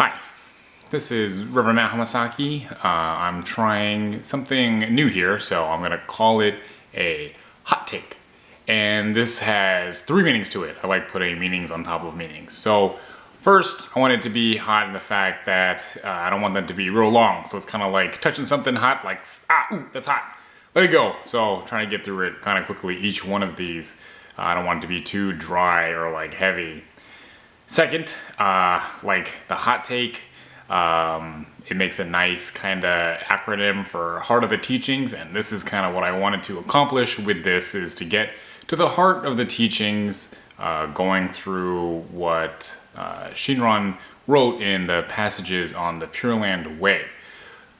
Hi, this is Reverend Matt Hamasaki. I'm trying something new here, so I'm going to call it a hot take. And this has three meanings to it. I like putting meanings on top of meanings. So first, I want it to be hot in the fact that I don't want them to be real long. So it's kind of like touching something hot, like, that's hot. Let it go. So trying to get through it kind of quickly, each one of these. I don't want it to be too dry or like heavy. Second, like the hot take, it makes a nice kind of acronym for heart of the teachings, and this is kind of what I wanted to accomplish with this, is to get to the heart of the teachings, going through what Shinran wrote in the passages on the Pure Land Way.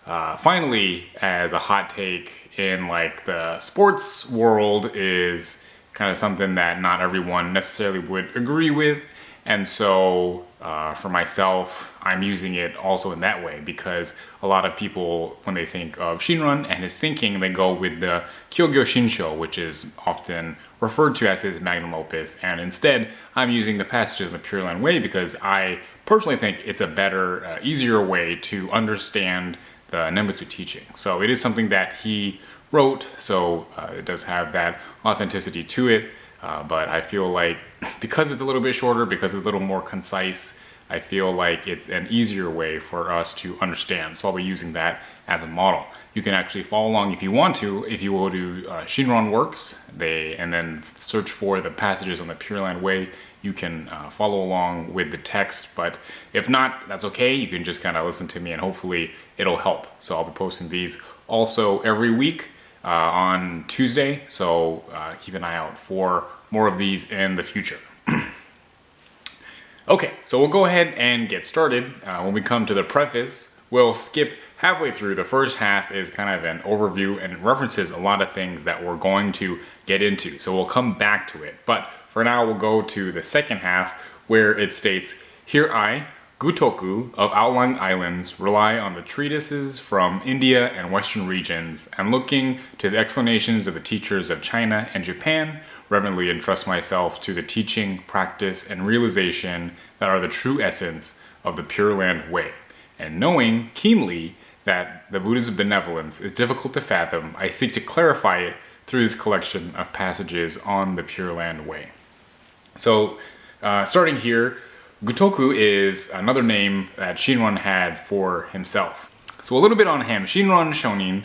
Finally, as a hot take in like the sports world, is kind of something that not everyone necessarily would agree with. And so for myself, I'm using it also in that way, because a lot of people, when they think of Shinran and his thinking, they go with the Jodo Shinshu, which is often referred to as his magnum opus. And instead, I'm using the passages in the Pure Land Way because I personally think it's a better, easier way to understand the Nembutsu teaching. So it is something that he wrote, so it does have that authenticity to it. But I feel like because it's a little bit shorter, because it's a little more concise, I feel like it's an easier way for us to understand. So I'll be using that as a model. You can actually follow along if you want to. If you go to Shinran Works, and then search for the passages on the Pure Land Way, you can follow along with the text. But if not, that's okay. You can just kind of listen to me and hopefully it'll help. So I'll be posting these also every week on Tuesday, so keep an eye out for more of these in the future. Okay, so we'll go ahead and get started. When we come to the preface, we'll skip halfway through. The first half is kind of an overview and it references a lot of things that we're going to get into, so we'll come back to it. But for now, we'll go to the second half, where it states, "Here I, Gutoku of outlying islands, rely on the treatises from India and Western regions, and looking to the explanations of the teachers of China and Japan, reverently entrust myself to the teaching, practice, and realization that are the true essence of the Pure Land Way. And knowing keenly that the Buddha's benevolence is difficult to fathom, I seek to clarify it through this collection of passages on the Pure Land Way." So, starting here, Gutoku is another name that Shinran had for himself. So a little bit on him. Shinran Shonin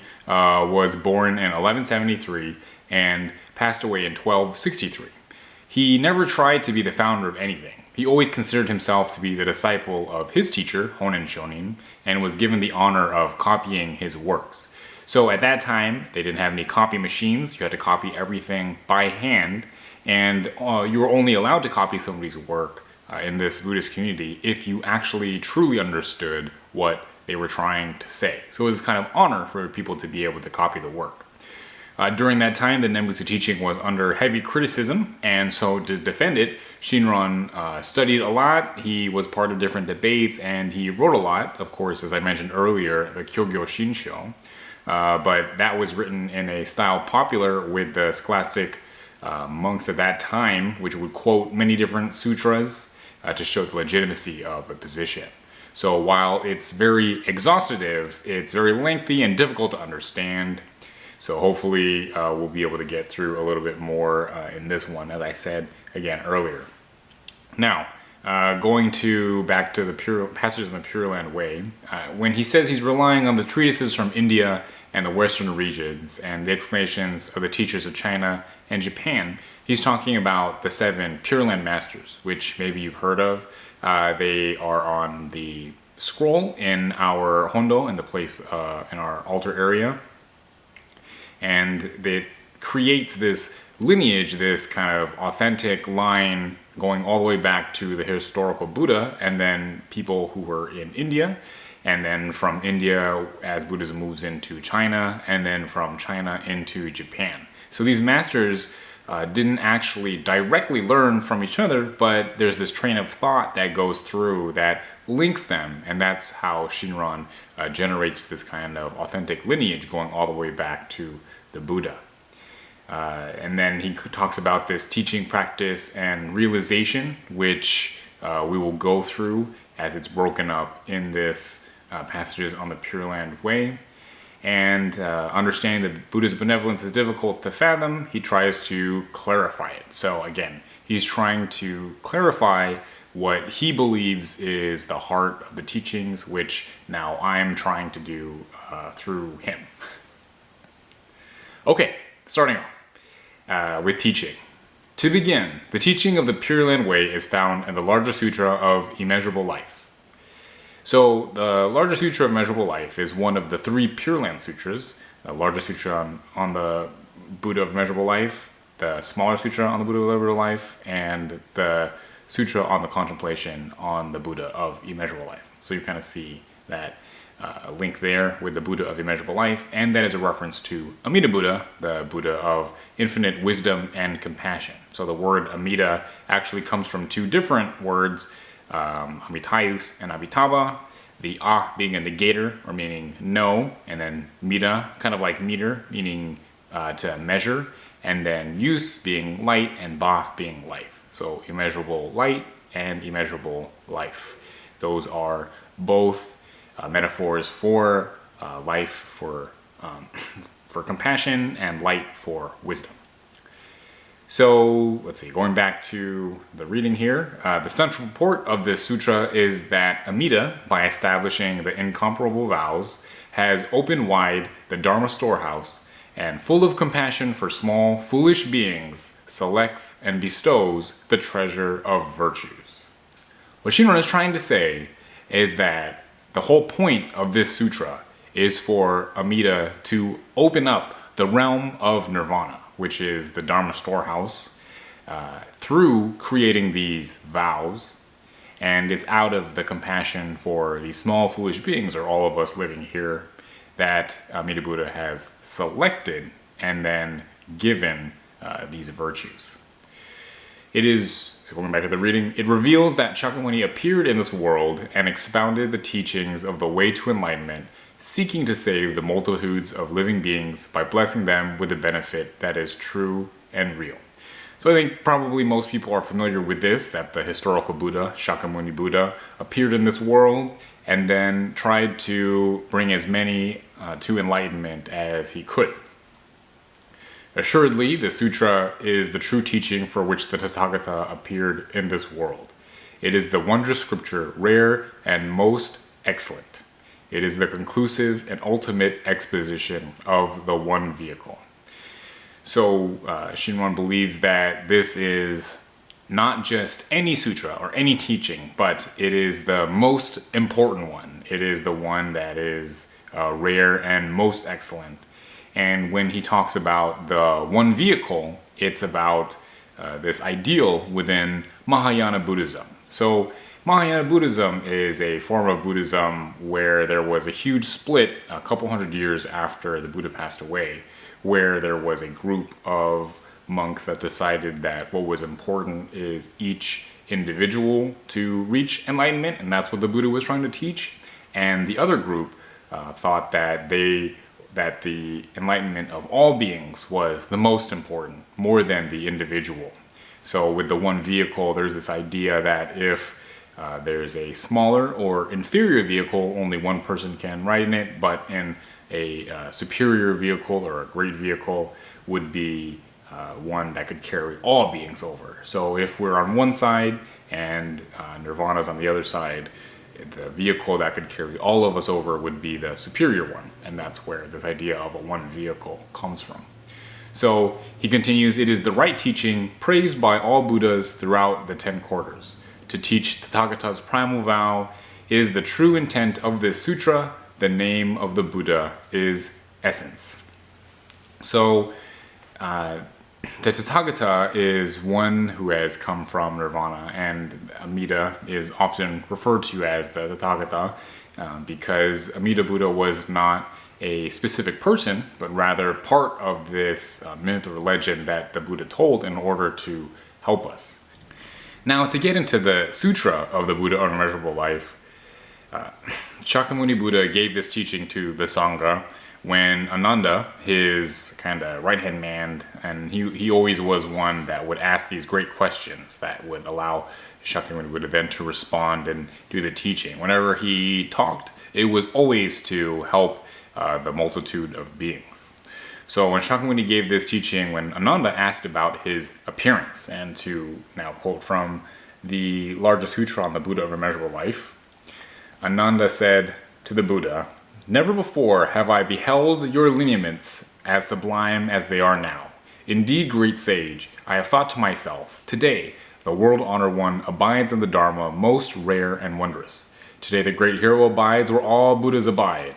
was born in 1173 and passed away in 1263. He never tried to be the founder of anything. He always considered himself to be the disciple of his teacher, Honen Shonin, and was given the honor of copying his works. So at that time, they didn't have any copy machines. You had to copy everything by hand, and you were only allowed to copy somebody's work in this Buddhist community if you actually truly understood what they were trying to say. So it was kind of honor for people to be able to copy the work. During that time, the Nembutsu teaching was under heavy criticism, and so to defend it, Shinran studied a lot. He was part of different debates, and he wrote a lot. Of course, as I mentioned earlier, the Jodo Shinshu, but that was written in a style popular with the scholastic monks at that time, which would quote many different sutras to show the legitimacy of a position. So while it's very exhaustive, it's very lengthy and difficult to understand. So hopefully we'll be able to get through a little bit more in this one, as I said again earlier. Now, going back to the passages in the Pure Land Way, when he says he's relying on the treatises from India and the Western regions and the explanations of the teachers of China and Japan, he's talking about the 7 Pure Land Masters, which maybe you've heard of. They are on the scroll in our hondo, in the place in our altar area. And it creates this lineage, this kind of authentic line going all the way back to the historical Buddha, and then people who were in India, and then from India as Buddhism moves into China, and then from China into Japan. So these masters didn't actually directly learn from each other, but there's this train of thought that goes through that links them, and that's how Shinran generates this kind of authentic lineage going all the way back to the Buddha. And then he talks about this teaching, practice, and realization, which we will go through as it's broken up in this passages on the Pure Land Way. And understanding that Buddha's benevolence is difficult to fathom, he tries to clarify it. So again, he's trying to clarify what he believes is the heart of the teachings, which now I'm trying to do through him. Okay, starting off with teaching. To begin, the teaching of the Pure Land Way is found in the Larger Sutra of Immeasurable Life. So the Larger Sutra of Immeasurable Life is one of the 3 Pure Land Sutras. The Larger Sutra on the Buddha of Immeasurable Life, the Smaller Sutra on the Buddha of Immeasurable Life, and the Sutra on the Contemplation on the Buddha of Immeasurable Life. So you kind of see that link there with the Buddha of Immeasurable Life, and that is a reference to Amida Buddha, the Buddha of infinite wisdom and compassion. So the word Amida actually comes from 2 different words, Amitayus and Amitabha, the A being a negator, or meaning no, and then Mida, kind of like meter, meaning to measure, and then Yus being light, and Ba being life. So immeasurable light and immeasurable life. Those are both metaphors for life, for compassion, and light for wisdom. So let's see, going back to the reading here, the central purport of this sutra is that Amida, by establishing the incomparable vows, has opened wide the Dharma storehouse, and full of compassion for small, foolish beings, selects and bestows the treasure of virtues. What Shinran is trying to say is that the whole point of this sutra is for Amida to open up the realm of nirvana, which is the Dharma storehouse, through creating these vows. And it's out of the compassion for these small, foolish beings, or all of us living here, that Amida Buddha has selected and then given these virtues. It is, going back to the reading, it reveals that Shakyamuni appeared in this world and expounded the teachings of the way to enlightenment, seeking to save the multitudes of living beings by blessing them with the benefit that is true and real. So I think probably most people are familiar with this, that the historical Buddha, Shakyamuni Buddha, appeared in this world and then tried to bring as many to enlightenment as he could. Assuredly, the sutra is the true teaching for which the Tathagata appeared in this world. It is the wondrous scripture, rare and most excellent. It is the conclusive and ultimate exposition of the one vehicle. So Shinran believes that this is not just any sutra or any teaching, but it is the most important one. It is the one that is rare and most excellent. And when he talks about the one vehicle, it's about this ideal within Mahayana Buddhism. So Mahayana Buddhism is a form of Buddhism where there was a huge split a couple hundred years after the Buddha passed away, where there was a group of monks that decided that what was important is each individual to reach enlightenment, and that's what the Buddha was trying to teach. And the other group thought that the enlightenment of all beings was the most important, more than the individual. So with the one vehicle, there's this idea that if there's a smaller or inferior vehicle, only one person can ride in it, but in a superior vehicle or a great vehicle would be one that could carry all beings over. So if we're on one side and Nirvana's on the other side, the vehicle that could carry all of us over would be the superior one, and that's where this idea of a one vehicle comes from. So he continues, it is the right teaching praised by all Buddhas throughout the 10 quarters. To teach Tathagata's primal vow is the true intent of this sutra. The name of the Buddha is essence. So the Tathagata is one who has come from Nirvana, and Amida is often referred to as the Tathagata because Amida Buddha was not a specific person, but rather part of this myth or legend that the Buddha told in order to help us. Now, to get into the Sutra of the Buddha of Immeasurable Life, Shakyamuni Buddha gave this teaching to the Sangha when Ananda, his kind of right-hand man, and he always was one that would ask these great questions that would allow Shakyamuni Buddha then to respond and do the teaching. Whenever he talked, it was always to help the multitude of beings. So when Shakyamuni gave this teaching, when Ananda asked about his appearance, and to now quote from the largest sutra on the Buddha of Immeasurable Life, Ananda said to the Buddha, "Never before have I beheld your lineaments as sublime as they are now. Indeed, great sage, I have thought to myself, today the world-honored one abides in the Dharma most rare and wondrous. Today the great hero abides where all Buddhas abide.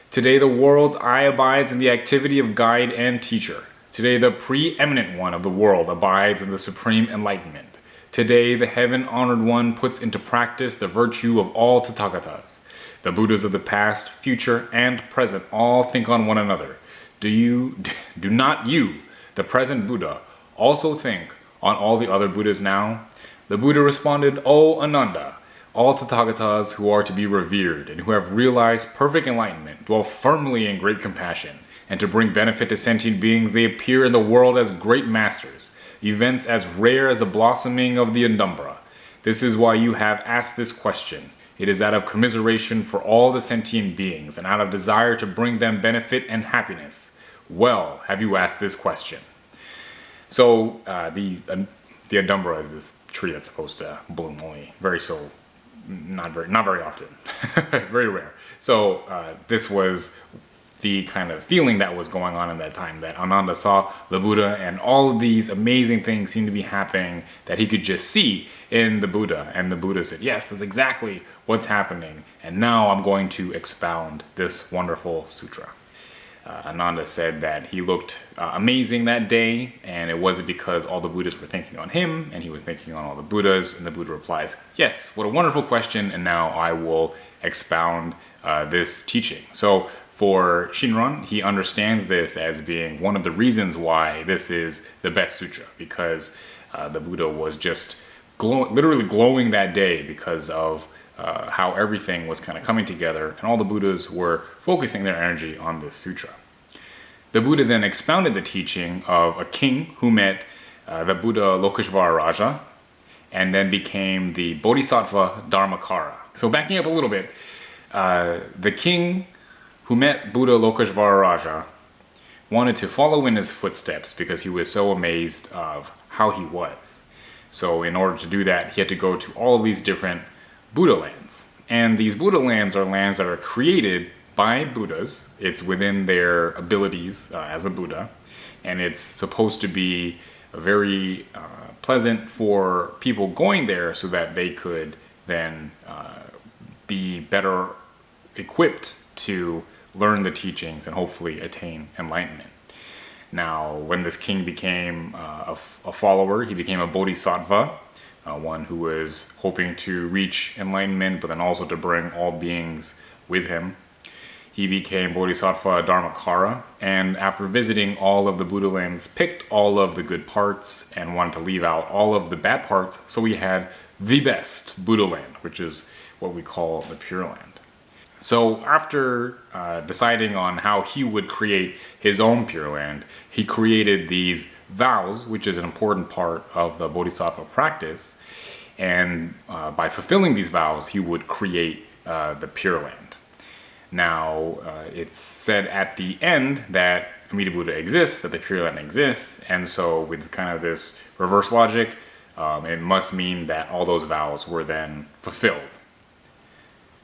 Today the world's eye abides in the activity of guide and teacher. Today the preeminent one of the world abides in the supreme enlightenment. Today the heaven-honored one puts into practice the virtue of all Tathagatas. The Buddhas of the past, future, and present all think on one another. Do not you, the present Buddha, also think on all the other Buddhas now?" The Buddha responded, "O Ananda, all Tathagatas who are to be revered and who have realized perfect enlightenment dwell firmly in great compassion, and to bring benefit to sentient beings they appear in the world as great masters, events as rare as the blossoming of the Udumbra. This is why you have asked this question. It is out of commiseration for all the sentient beings and out of desire to bring them benefit and happiness. Well, have you asked this question?" So the Udumbra is this tree that's supposed to bloom only not very often, very rare. So this was the kind of feeling that was going on in that time, that Ananda saw the Buddha and all of these amazing things seemed to be happening that he could just see in the Buddha. And the Buddha said, "Yes, that's exactly what's happening. And now I'm going to expound this wonderful sutra." Ananda said that he looked amazing that day, and it wasn't because all the Buddhas were thinking on him and he was thinking on all the Buddhas. And the Buddha replies, "Yes, what a wonderful question, and now I will expound this teaching." So for Shinran, he understands this as being one of the reasons why this is the best sutra, because the Buddha was just literally glowing that day because of how everything was kind of coming together, and all the Buddhas were focusing their energy on this sutra. The Buddha then expounded the teaching of a king who met the Buddha Lokeshvara Raja and then became the Bodhisattva Dharmakara. So backing up a little bit, the king who met Buddha Lokeshvara Raja wanted to follow in his footsteps because he was so amazed of how he was. So in order to do that, he had to go to all of these different Buddha lands. And these Buddha lands are lands that are created by Buddhas. It's within their abilities as a Buddha. And it's supposed to be very pleasant for people going there so that they could then be better equipped to learn the teachings and hopefully attain enlightenment. Now, when this king became a follower, he became a bodhisattva, one who was hoping to reach enlightenment, but then also to bring all beings with him. He became Bodhisattva Dharmakara, and after visiting all of the Buddha lands, picked all of the good parts and wanted to leave out all of the bad parts, so we had the best Buddha land, which is what we call the Pure Land. So after deciding on how he would create his own Pure Land, he created these vows, which is an important part of the Bodhisattva practice, and by fulfilling these vows, he would create the Pure Land. Now, it's said at the end that Amida Buddha exists, that the Pure Land exists, and so with kind of this reverse logic, it must mean that all those vows were then fulfilled.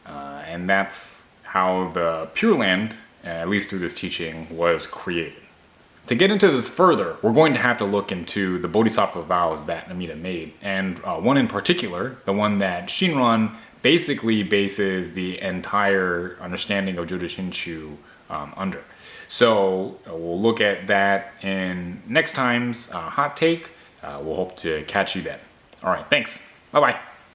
And that's how the Pure Land, at least through this teaching, was created. To get into this further, we're going to have to look into the Bodhisattva vows that Amida made, and one in particular, the one that Shinran basically bases the entire understanding of Jodo Shinshu under. So we'll look at that in next time's Hot Take. We'll hope to catch you then. All right, thanks. Bye-bye.